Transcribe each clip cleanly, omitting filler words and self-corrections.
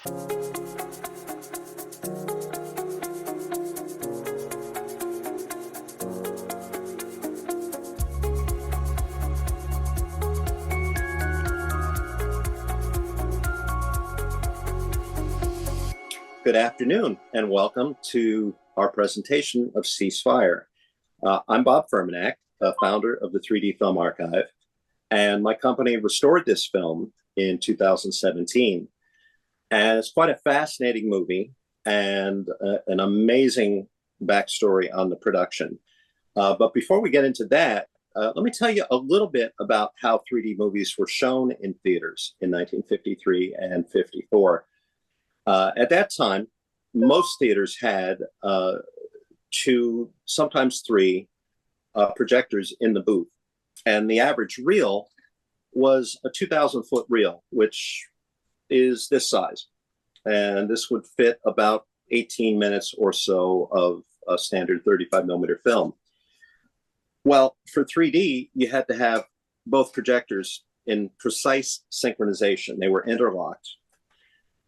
Good afternoon, and welcome to our presentation of Ceasefire. I'm Bob Furmanek, founder of the 3D Film Archive, and my company restored this film in 2017. And it's quite a fascinating movie and an amazing backstory on the production. But before we get into that, let me tell you a little bit about how 3D movies were shown in theaters in 1953 and 54. At that time, most theaters had 2, sometimes 3 projectors in the booth. And the average reel was a 2,000-foot reel, which is this size. And this would fit about 18 minutes or so of a standard 35mm film. Well, for 3D, you had to have both projectors in precise synchronization. They were interlocked.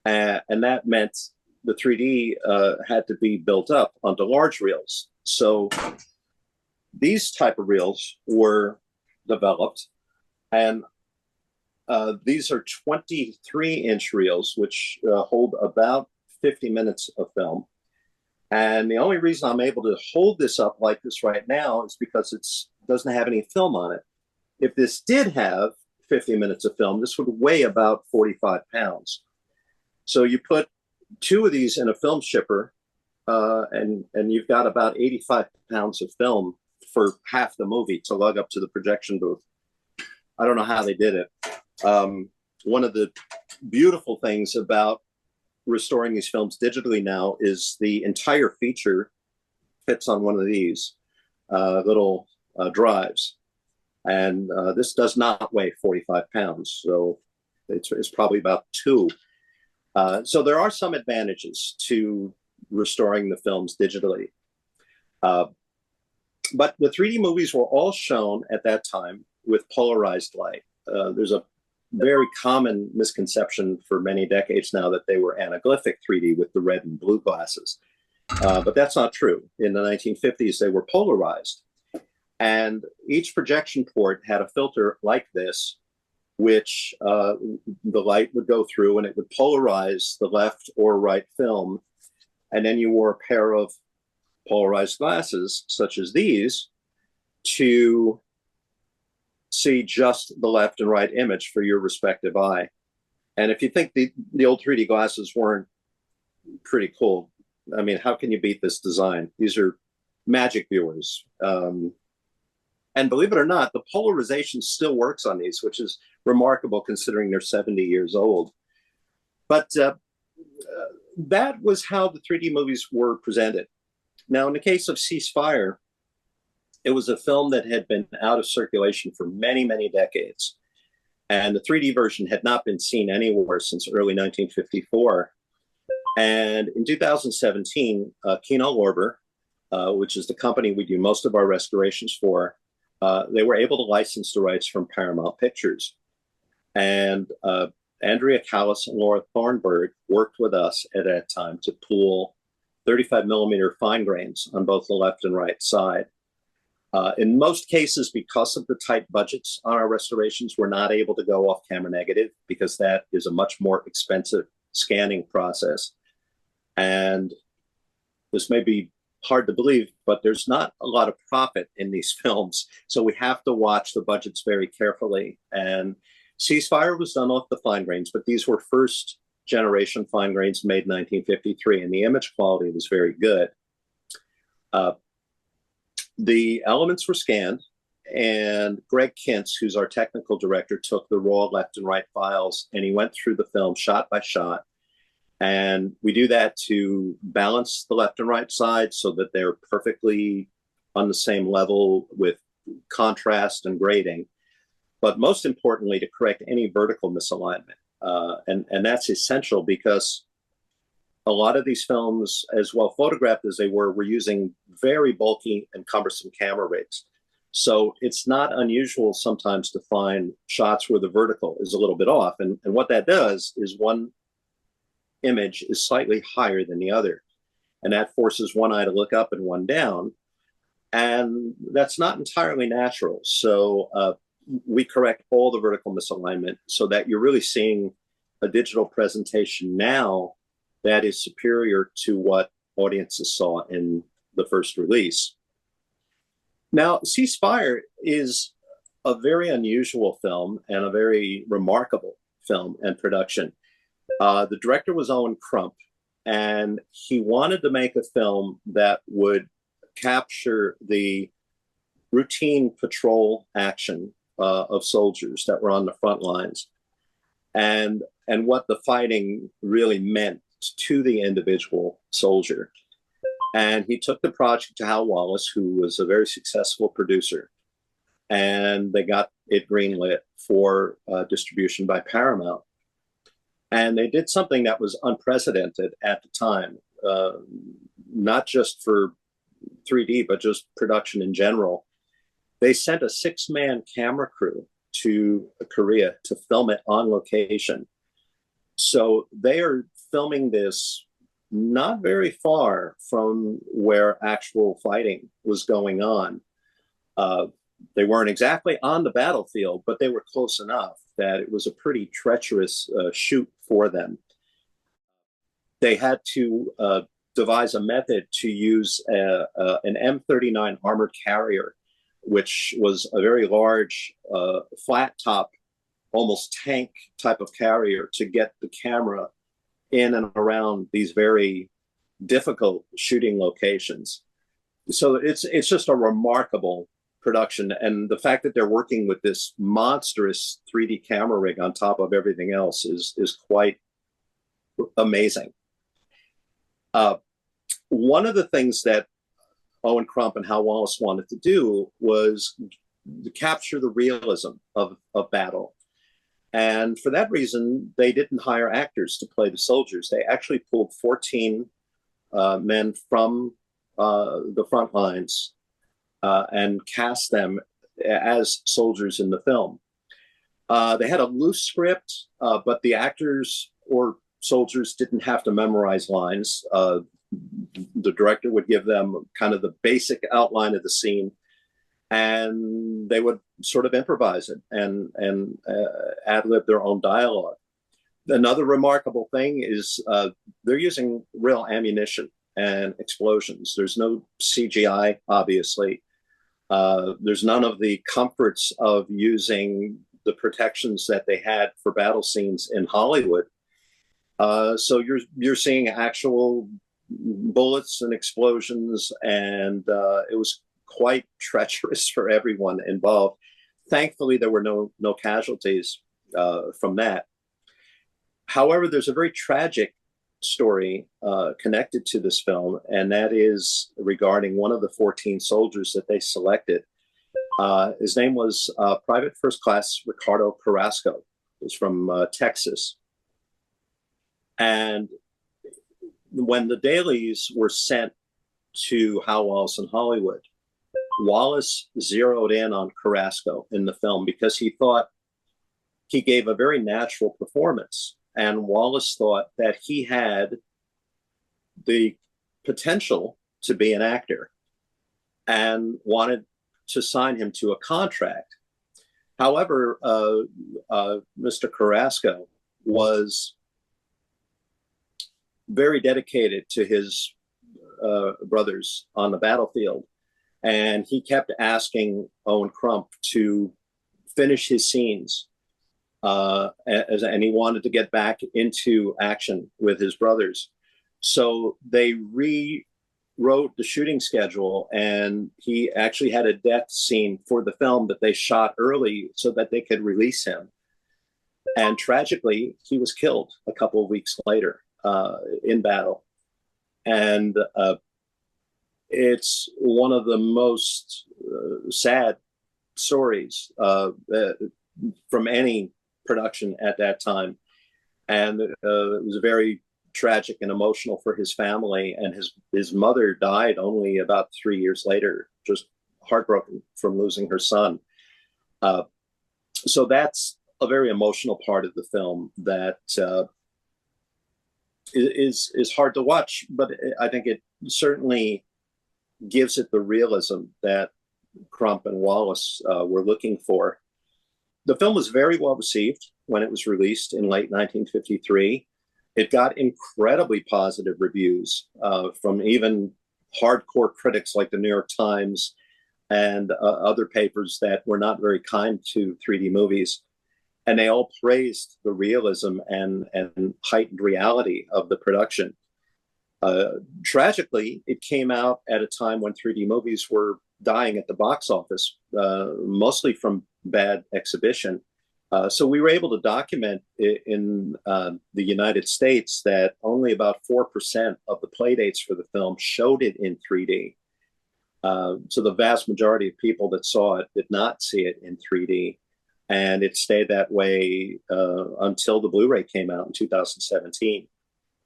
And that meant the 3D had to be built up onto large reels. So these type of reels were developed, and these are 23-inch reels, which hold about 50 minutes of film. And the only reason I'm able to hold this up like this right now is because it doesn't have any film on it. If this did have 50 minutes of film, this would weigh about 45 pounds. So you put 2 of these in a film shipper, and you've got about 85 pounds of film for half the movie to lug up to the projection booth. I don't know how they did it. One of the beautiful things about restoring these films digitally now is the entire feature fits on one of these little drives. And this does not weigh 45 pounds, so it's probably about 2. So there are some advantages to restoring the films digitally. But the 3D movies were all shown at that time with polarized light. There's a very common misconception for many decades now that they were anaglyphic 3D with the red and blue glasses. But that's not true. In the 1950s, they were polarized. And each projection port had a filter like this, which the light would go through and it would polarize the left or right film. And then you wore a pair of polarized glasses, such as these, to see just the left and right image for your respective eye. And if you think the old 3D glasses weren't pretty cool, I mean, how can you beat this design? These are magic viewers. And believe it or not, the polarization still works on these, which is remarkable considering they're 70 years old. But that was how the 3D movies were presented. Now, in the case of Ceasefire, it was a film that had been out of circulation for many, many decades. And the 3D version had not been seen anywhere since early 1954. And in 2017, Kino Lorber, which is the company we do most of our restorations for, they were able to license the rights from Paramount Pictures. And Andrea Callis and Laura Thornburg worked with us at that time to pool 35mm fine grains on both the left and right side. In most cases, because of the tight budgets on our restorations, we're not able to go off camera negative because that is a much more expensive scanning process. And this may be hard to believe, but there's not a lot of profit in these films. So we have to watch the budgets very carefully. And Ceasefire was done off the fine grains, but these were first generation fine grains made in 1953, and the image quality was very good. The elements were scanned, and Greg Kintz, who's our technical director, took the raw left and right files, and he went through the film shot by shot. And we do that to balance the left and right side so that they're perfectly on the same level with contrast and grading. But most importantly, to correct any vertical misalignment. And that's essential because a lot of these films, as well photographed as they were using very bulky and cumbersome camera rigs. So it's not unusual sometimes to find shots where the vertical is a little bit off. And what that does is one image is slightly higher than the other. And that forces one eye to look up and one down. And that's not entirely natural. So we correct all the vertical misalignment so that you're really seeing a digital presentation now that is superior to what audiences saw in the first release. Now, Ceasefire is a very unusual film and a very remarkable film and production. The director was Owen Crump, and he wanted to make a film that would capture the routine patrol action of soldiers that were on the front lines, and what the fighting really meant to the individual soldier. And he took the project to Hal Wallis, who was a very successful producer, and they got it greenlit for distribution by Paramount. And they did something that was unprecedented at the time, not just for 3D, but just production in general. They sent a 6-man camera crew to Korea to film it on location. So they are filming this not very far from where actual fighting was going on. They weren't exactly on the battlefield, but they were close enough that it was a pretty treacherous shoot for them. They had to devise a method to use an M39 armored carrier, which was a very large, flat top, almost tank type of carrier, to get the camera in and around these very difficult shooting locations. So it's just a remarkable production. And the fact that they're working with this monstrous 3D camera rig on top of everything else is quite amazing. One of the things that Owen Crump and Hal Wallis wanted to do was to capture the realism of battle. And for that reason, they didn't hire actors to play the soldiers. They actually pulled 14 men from the front lines and cast them as soldiers in the film. They had a loose script, but the actors or soldiers didn't have to memorize lines. The director would give them kind of the basic outline of the scene, and they would sort of improvise it and ad-lib their own dialogue. Another remarkable thing is they're using real ammunition and explosions. There's no CGI, obviously. There's none of the comforts of using the protections that they had for battle scenes in Hollywood. So you're seeing actual bullets and explosions, and it was quite treacherous for everyone involved. Thankfully, there were no casualties from that. However, there's a very tragic story connected to this film, and that is regarding one of the 14 soldiers that they selected. His name was Private First Class Ricardo Carrasco. He was from Texas. And when the dailies were sent to Hal Wallis in Hollywood, Wallis zeroed in on Carrasco in the film because he thought he gave a very natural performance. And Wallis thought that he had the potential to be an actor and wanted to sign him to a contract. However, Mr. Carrasco was very dedicated to his brothers on the battlefield. And he kept asking Owen Crump to finish his scenes. And he wanted to get back into action with his brothers. So they rewrote the shooting schedule, and he actually had a death scene for the film that they shot early so that they could release him. And tragically, he was killed a couple of weeks later in battle. And it's one of the most sad stories from any production at that time. And it was very tragic and emotional for his family. And his mother died only about 3 years later, just heartbroken from losing her son. So that's a very emotional part of the film that is hard to watch, but I think it certainly gives it the realism that Crump and Wallace were looking for. The film was very well received when it was released in late 1953. It got incredibly positive reviews from even hardcore critics like the New York Times and other papers that were not very kind to 3D movies. And they all praised the realism and heightened reality of the production. Tragically, it came out at a time when 3D movies were dying at the box office, mostly from bad exhibition. So we were able to document in the United States that only about 4% of the playdates for the film showed it in 3D. So the vast majority of people that saw it did not see it in 3D. And it stayed that way until the Blu-ray came out in 2017.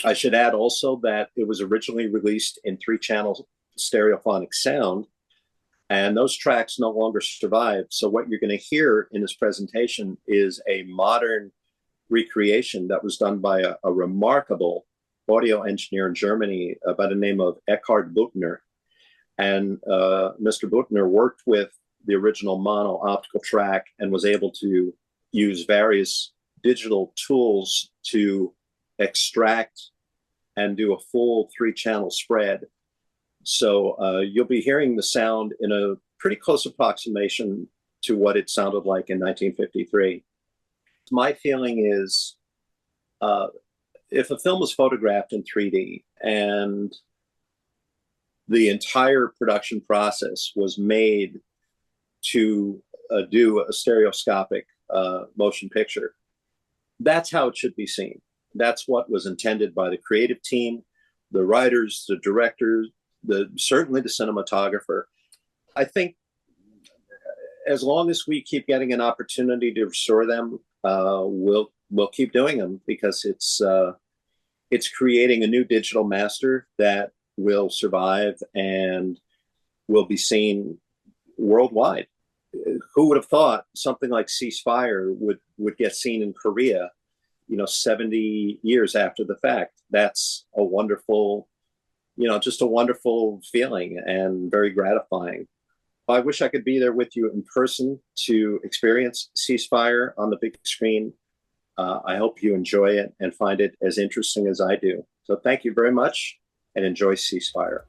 I should add also that it was originally released in 3-channel stereophonic sound, and those tracks no longer survive. So what you're going to hear in this presentation is a modern recreation that was done by a remarkable audio engineer in Germany by the name of Eckhard Buchner. And Mr. Buchner worked with the original mono optical track and was able to use various digital tools to extract and do a full 3-channel spread. So you'll be hearing the sound in a pretty close approximation to what it sounded like in 1953. My feeling is if a film was photographed in 3D and the entire production process was made to do a stereoscopic motion picture, that's how it should be seen. That's what was intended by the creative team, the writers, the directors, certainly the cinematographer. I think as long as we keep getting an opportunity to restore them, we'll keep doing them, because it's creating a new digital master that will survive and will be seen worldwide. Who would have thought something like Cease Fire would get seen in Korea, 70 years after the fact? That's a wonderful, just a wonderful feeling and very gratifying. I wish I could be there with you in person to experience Cease Fire on the big screen. I hope you enjoy it and find it as interesting as I do. So thank you very much, and enjoy Cease Fire.